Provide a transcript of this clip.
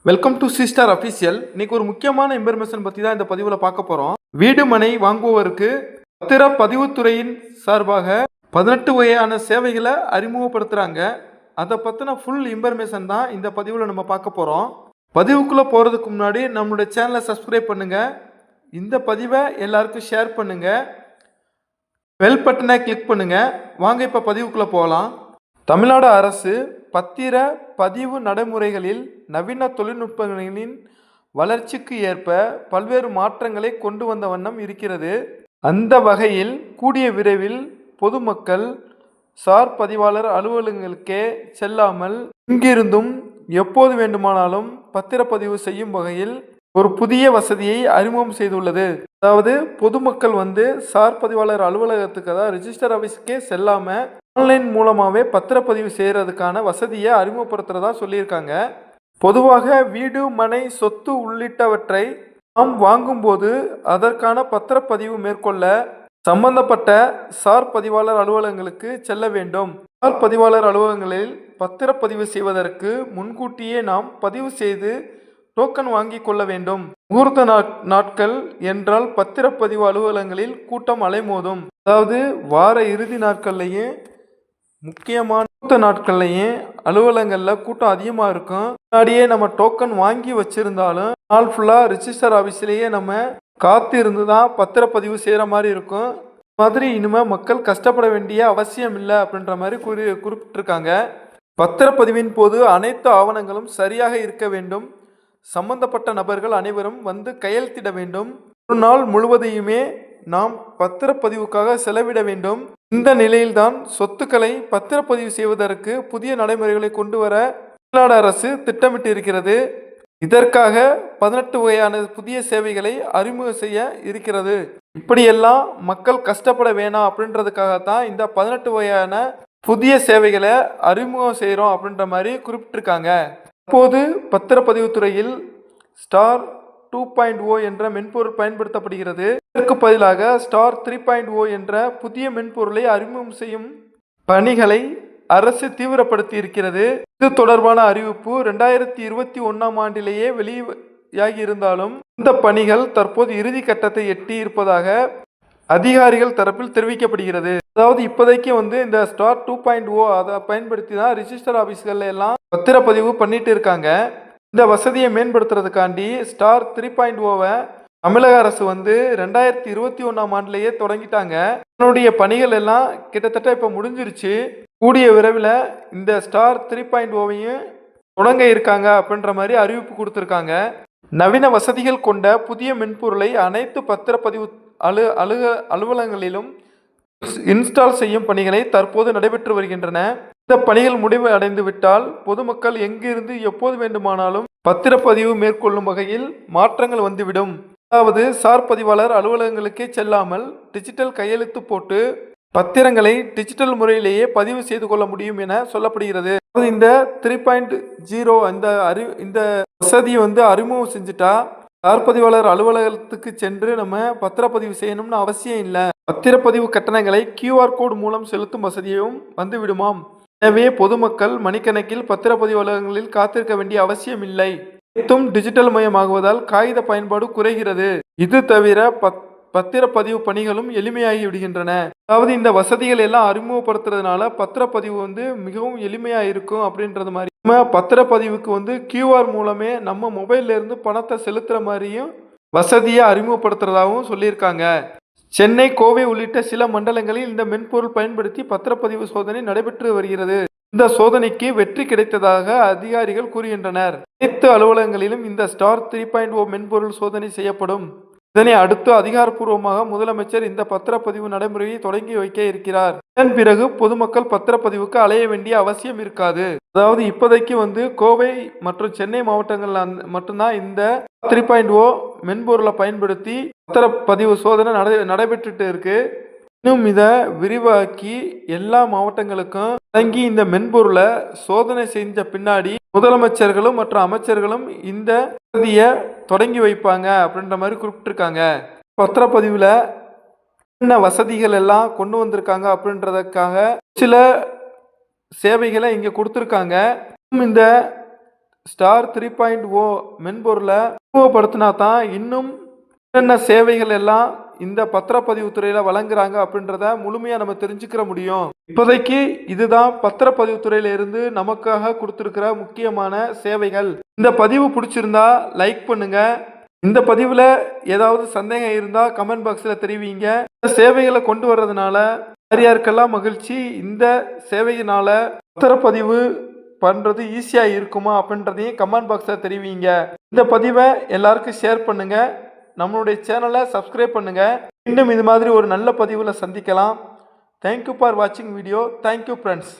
Welcome to sister official. இன்னைக்கு ஒரு முக்கியமான இன்ஃபர்மேஷன் பற்றி தான் இந்த பதிவில் பார்க்க போகிறோம். வீடு மனை வாங்குவோருக்கு பத்திர பதிவுத்துறையின் சார்பாக 18 வகையான சேவைகளை அறிமுகப்படுத்துகிறாங்க. அதை பற்றின ஃபுல் இன்ஃபர்மேஷன் தான் இந்த பதிவில் நம்ம பார்க்க போகிறோம். பதிவுக்குள்ளே போகிறதுக்கு முன்னாடி நம்மளுடைய சேனலை சப்ஸ்கிரைப் பண்ணுங்கள். இந்த பதிவை எல்லாருக்கும் ஷேர் பண்ணுங்கள். பெல் பட்டனை கிளிக் பண்ணுங்கள். வாங்க இப்போ பதிவுக்குள்ளே போகலாம். தமிழ்நாடு அரசு பத்திர பதிவு நடைமுறைகளில் நவீன தொழில்நுட்பங்களின் வளர்ச்சிக்கு ஏற்ப பல்வேறு மாற்றங்களை கொண்டு வந்த வண்ணம் இருக்கிறது. அந்த வகையில் கூடிய விரைவில் பொதுமக்கள் சார் பதிவாளர் அலுவலகங்களுக்கே செல்லாமல் இங்கிருந்தும் எப்போது வேண்டுமானாலும் பத்திரப்பதிவு செய்யும் வகையில் ஒரு புதிய வசதியை அறிமுகம் செய்துள்ளது. அதாவது பொதுமக்கள் சார் பதிவாளர் அலுவலகத்துக்கு, அதாவது ரிஜிஸ்டர் ஆஃபீஸுக்கே செல்லாமல் ஆன்லைன் மூலமாகவே பத்திரப்பதிவு செய்கிறதுக்கான வசதியை அறிமுகப்படுத்துகிறதா சொல்லியிருக்காங்க. பொதுவாக வீடு மனை சொத்து உள்ளிட்டவற்றை நாம் வாங்கும்போது அதற்கான பத்திரப்பதிவு மேற்கொள்ள சம்பந்தப்பட்ட சார் பதிவாளர் அலுவலகங்களுக்கு செல்ல வேண்டும். சார் பதிவாளர் அலுவலகங்களில் பத்திரப்பதிவு செய்வதற்கு முன்கூட்டியே நாம் பதிவு செய்து டோக்கன் வாங்கி கொள்ள வேண்டும். முகூர்த்த நாட்கள் என்றால் பத்திரப்பதிவு அலுவலகங்களில் கூட்டம் அலைமோதும். அதாவது வார இறுதி நாட்கள்லையும் முக்கியமான முகூர்த்த நாட்கள்லையும் அலுவலகங்களில் கூட்டம் அதிகமாக இருக்கும். முன்னாடியே நம்ம டோக்கன் வாங்கி வச்சிருந்தாலும் நாள் ஃபுல்லாக ரிஜிஸ்டர் ஆஃபீஸ்லேயே நம்ம காத்து இருந்து தான் பத்திரப்பதிவு செய்கிற மாதிரி இருக்கும். மாதிரி இனிமேல் மக்கள் கஷ்டப்பட வேண்டிய அவசியம் இல்லை அப்படின்ற மாதிரி குறிப்பிட்டிருக்காங்க. பத்திரப்பதிவின் போது அனைத்து ஆவணங்களும் சரியாக இருக்க வேண்டும். சம்பந்தப்பட்ட நபர்கள் அனைவரும் கையெழுத்திட வேண்டும். ஒரு நாள் முழுவதையுமே நாம் பத்திரப்பதிவுக்காக செலவிட வேண்டும். இந்த நிலையில்தான் சொத்துக்களை பத்திரப்பதிவு செய்வதற்கு புதிய நடைமுறைகளை கொண்டு வர தமிழ்நாடு அரசு திட்டமிட்டு இருக்கிறது. இதற்காக 18 வகையான புதிய சேவைகளை அறிமுகம் செய்ய இருக்கிறது. இப்படியெல்லாம் மக்கள் கஷ்டப்பட வேணாம் அப்படின்றதுக்காகத்தான் இந்த 18 வகையான புதிய சேவைகளை அறிமுகம் செய்கிறோம் அப்படின்ற மாதிரி குறிப்பிட்டிருக்காங்க. இப்போது பத்திரப்பதிவு துறையில் ஸ்டார் 2.0 என்ற மென்பொருள் பயன்படுத்தப்படுகிறது. இதற்கு பதிலாக ஸ்டார் 3.0 என்ற புதிய மென்பொருளை அறிமுகம் செய்யும் பணிகளை அரசு தீவிரப்படுத்தி இருக்கிறது. இது தொடர்பான அறிவிப்பு 2021 ஆண்டிலேயே வெளியாகி இருந்தாலும் இந்த பணிகள் தற்போது இறுதி கட்டத்தை எட்டி இருப்பதாக அதிகாரிகள் தரப்பில் தெரிவிக்கப்படுகிறது. அதாவது இப்போதைக்கு இந்த ஸ்டார் 2.0 அதை பயன்படுத்தி தான் ரிஜிஸ்டர் ஆஃபீஸ்கள் எல்லாம் பத்திரப்பதிவு பண்ணிட்டு இருக்காங்க. இந்த வசதியை மேம்படுத்துறதுக்காண்டி ஸ்டார் 3.0வை தமிழக அரசு 2021 ஆண்டிலேயே தொடங்கிட்டாங்க. அதனுடைய பணிகள் எல்லாம் கிட்டத்தட்ட இப்போ முடிஞ்சிருச்சு. கூடிய விரைவில் இந்த ஸ்டார் 3.0வையும் தொடங்க இருக்காங்க அப்படின்ற மாதிரி அறிவிப்பு கொடுத்துருக்காங்க. நவீன வசதிகள் கொண்ட புதிய மென்பொருளை அனைத்து பத்திரப்பதிவு அலுவலகங்களிலும் இன்ஸ்டால் செய்யும் பணிகளை தற்போது நடைபெற்று வருகின்றன. இந்த பணிகள் முடிவு அடைந்து விட்டால் பொதுமக்கள் எங்கிருந்து எப்போது வேண்டுமானாலும் பத்திரப்பதிவு மேற்கொள்ளும் வகையில் மாற்றங்கள் வந்துவிடும். அதாவது சார் பதிவாளர் அலுவலகங்களுக்கே செல்லாமல் டிஜிட்டல் கையெழுத்து போட்டு பத்திரங்களை டிஜிட்டல் முறையிலேயே பதிவு செய்து கொள்ள முடியும் என சொல்லப்படுகிறது. இந்த 3.0 இந்த வசதியை அறிமுகம் செஞ்சுட்டா சார் பதிவாளர் அலுவலகத்துக்கு சென்று நம்ம பத்திரப்பதிவு செய்யணும்னு அவசியம் இல்லை. பத்திரப்பதிவு கட்டணங்களை QR கோட் மூலம் செலுத்தும் வசதியும் விடுமாம். எனவே பொதுமக்கள் மணிக்கணக்கில் பத்திரப்பதிவு அலுவலகங்களில் காத்திருக்க வேண்டிய அவசியம் இல்லை. அனைத்தும் டிஜிட்டல் மயமாகுவதால் காகித பயன்பாடு குறைகிறது. இது தவிர பத்திரப்பதிவு பணிகளும் எளிமையாகி விடுகின்றன. அதாவது இந்த வசதிகள் எல்லாம் அறிமுகப்படுத்துறதுனால பத்திரப்பதிவு மிகவும் எளிமையா இருக்கும் அப்படின்றது மாதிரி. நம்ம பத்திரப்பதிவுக்கு QR மூலமே நம்ம மொபைல்ல இருந்து பணத்தை செலுத்துற மாதிரியும் வசதியை அறிமுகப்படுத்துறதாகவும் சொல்லியிருக்காங்க. சென்னை, கோவை உள்ளிட்ட சில மண்டலங்களில் இந்த மென்பொருள் பயன்படுத்தி பத்திரப்பதிவு சோதனை நடைபெற்று வருகிறது. இந்த சோதனைக்கு வெற்றி கிடைத்ததாக அதிகாரிகள் கூறுகின்றனர். அனைத்து அலுவலகங்களிலும் இந்த ஸ்டார் 3.0 மென்பொருள் சோதனை செய்யப்படும். இதனை அடுத்து அதிகாரப்பூர்வமாக முதலமைச்சர் இந்த பத்திரப்பதிவு நடைமுறையை தொடங்கி வைக்க இருக்கிறார். இதன் பிறகு பொதுமக்கள் பத்திரப்பதிவுக்கு அலைய வேண்டிய அவசியம் இருக்காது. அதாவது இப்போதைக்கு கோவை மற்றும் சென்னை மாவட்டங்கள்ல மட்டும்தான் இந்த 3.0 மென்பொருளை பயன்படுத்தி பத்திரப்பதிவு சோதனை நடைபெற்றுட்டு இருக்கு. இன்னும் இதை விரிவாக்கி எல்லா மாவட்டங்களுக்கும் தொடங்கி இந்த மென்பொருளை சோதனை செஞ்ச பின்னாடி முதலமைச்சர்களும் மற்றும் அமைச்சர்களும் இந்த வசதியை தொடங்கி வைப்பாங்க அப்படின்ற மாதிரி குறிப்பிட்டிருக்காங்க. பத்திரப்பதிவில் என்ன வசதிகள் எல்லாம் கொண்டு வந்திருக்காங்க அப்படின்றதுக்காக சில சேவைகளை இங்கே கொடுத்துருக்காங்க. இந்த ஸ்டார் 3.0 மென்பொருளை அறிமுகப்படுத்தினா தான் இன்னும் என்னென்ன சேவைகள் எல்லாம் இந்த பத்திரப்பதிவு துறையில வழங்குறாங்க அப்படின்றத முழுமையா நம்ம தெரிஞ்சுக்கிற முடியும். இப்போதைக்கு இதுதான் பத்திரப்பதிவு துறையில இருந்து நமக்காக கொடுத்திருக்கிற முக்கியமான சேவைகள். இந்த பதிவு பிடிச்சிருந்தா லைக் பண்ணுங்க. இந்த பதிவுல ஏதாவது சந்தேகம் இருந்தா கமெண்ட் பாக்ஸ்ல தெரிவிங்க. இந்த சேவைகளை கொண்டு வர்றதுனால யாருக்கெல்லாம் மகிழ்ச்சி, இந்த சேவையினால பத்திரப்பதிவு பண்றது ஈஸியா இருக்குமா அப்படின்றதையும் கமெண்ட் பாக்ஸ்ல தெரிவிங்க. இந்த பதிவை எல்லாருக்கும் ஷேர் பண்ணுங்க. நம்மளுடைய சேனலை சப்ஸ்கிரைப் பண்ணுங்க. இன்னும் இது மாதிரி ஒரு நல்ல பதிவில் சந்திக்கலாம். தேங்க்யூ ஃபார் வாட்சிங் வீடியோ. Thank you friends.